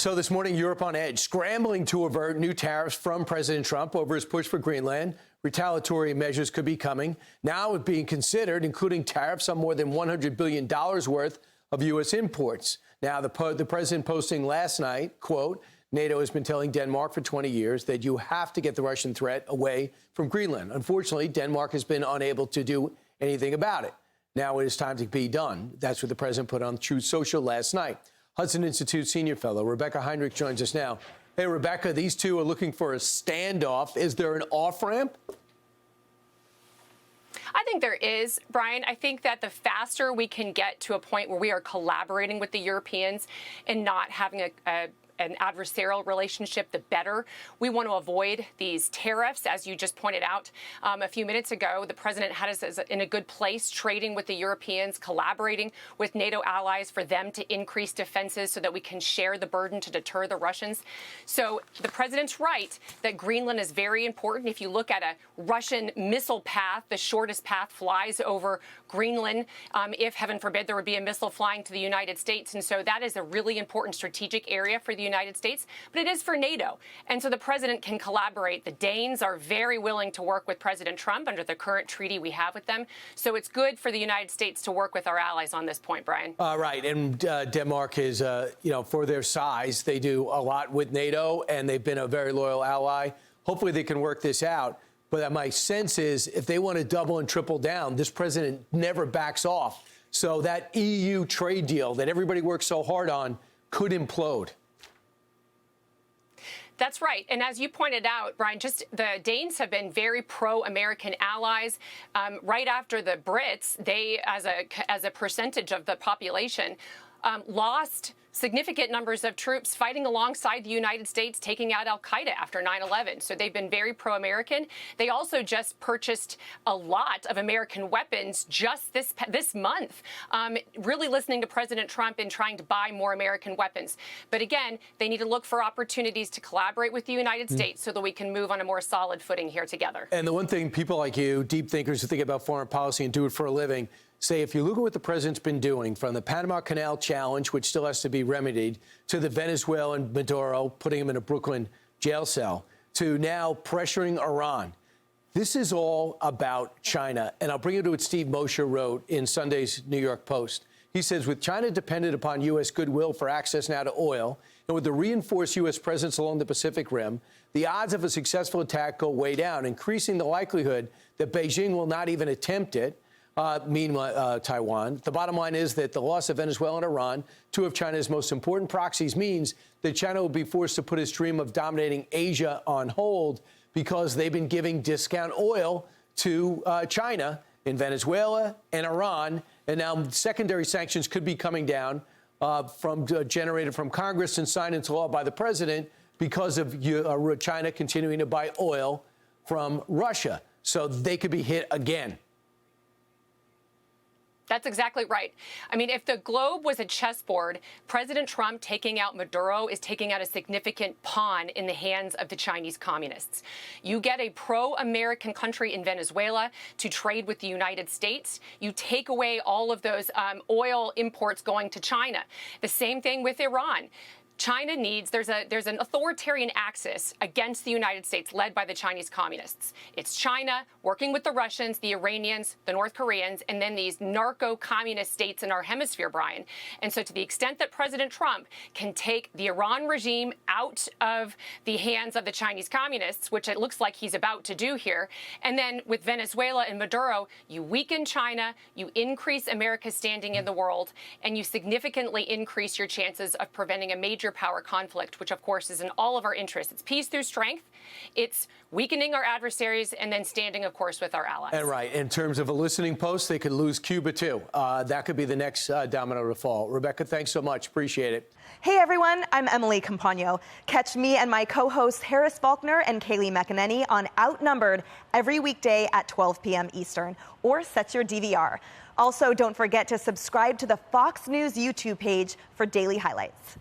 So this morning, Europe on edge, scrambling to avert new tariffs from President Trump over his push for Greenland. Retaliatory measures could be coming. Now it's being considered, including tariffs on more than $100 billion worth of U.S. imports. Now, the president posting last night, quote, NATO has been telling Denmark for 20 years that you have to get the Russian threat away from Greenland. Unfortunately, Denmark has been unable to do anything about it. Now it is time to be done. That's what the president put on Truth Social last night. Hudson Institute senior fellow Rebeccah Heinrichs joins us now. Hey, Rebeccah, these two are looking for a standoff. Is there an off-ramp? I think there is, Brian. I think that the faster we can get to a point where we are collaborating with the Europeans and not having an adversarial relationship, the better. We want to avoid these tariffs, as you just pointed out a few minutes ago. The president had us in a good place, trading with the Europeans, collaborating with NATO allies for them to increase defenses so that we can share the burden to deter the Russians. So the president's right that Greenland is very important. If you look at a Russian missile path, the shortest path flies over Greenland. If, heaven forbid, there would be a missile flying to the United States. And so that is a really important strategic area for the United States, but it is for NATO. And so the president can collaborate. The Danes are very willing to work with President Trump under the current treaty we have with them. So it's good for the United States to work with our allies on this point, Brian. Right. And Denmark is, for their size, they do a lot with NATO, and they've been a very loyal ally. Hopefully they can work this out. But my sense is if they want to double and triple down, this president never backs off. So that EU trade deal that everybody works so hard on could implode. That's right. And as you pointed out, Brian, just the Danes have been very pro-American allies. Right after the Brits, they, as a percentage of the population, lost significant numbers of troops fighting alongside the United States, taking out al-Qaeda after 9/11. So they've been very pro-American. They also just purchased a lot of American weapons just this month, really listening to President Trump and trying to buy more American weapons. But again, they need to look for opportunities to collaborate with the United States so that we can move on a more solid footing here together. And the one thing people like you, deep thinkers who think about foreign policy and do it for a living, say if you look at what the president's been doing, from the Panama Canal challenge, which still has to be remedied, to the Venezuela and Maduro, putting him in a Brooklyn jail cell, to now pressuring Iran. This is all about China. And I'll bring you to what Steve Mosher wrote in Sunday's New York Post. He says, with China dependent upon U.S. goodwill for access now to oil, and with the reinforced U.S. presence along the Pacific Rim, the odds of a successful attack go way down, increasing the likelihood that Beijing will not even attempt it. Meanwhile, Taiwan. The bottom line is that the loss of Venezuela and Iran, two of China's most important proxies, means that China will be forced to put its dream of dominating Asia on hold because they've been giving discount oil to China in Venezuela and Iran. And now secondary sanctions could be coming down generated from Congress and signed into law by the president because of China continuing to buy oil from Russia. So they could be hit again. That's exactly right. I mean, if the globe was a chessboard, President Trump taking out Maduro is taking out a significant pawn in the hands of the Chinese communists. You get a pro-American country in Venezuela to trade with the United States. You take away all of those oil imports going to China. The same thing with Iran. China needs, there's an authoritarian axis against the United States led by the Chinese communists. It's China working with the Russians, the Iranians, the North Koreans, and then these narco-communist states in our hemisphere, Brian. And so to the extent that President Trump can take the Iran regime out of the hands of the Chinese communists, which it looks like he's about to do here, and then with Venezuela and Maduro, you weaken China, you increase America's standing in the world, and you significantly increase your chances of preventing a major power conflict, which, of course, is in all of our interests. It's peace through strength. It's weakening our adversaries and then standing, of course, with our allies. And right. In terms of a listening post, they could lose Cuba, too. That could be the next domino to fall. Rebeccah, thanks so much. Appreciate it. Hey, everyone. I'm Emily Campagno. Catch me and my co-hosts Harris Faulkner and Kaylee McEnany on Outnumbered every weekday at 12 p.m. Eastern, or set your DVR. Also, don't forget to subscribe to the Fox News YouTube page for daily highlights.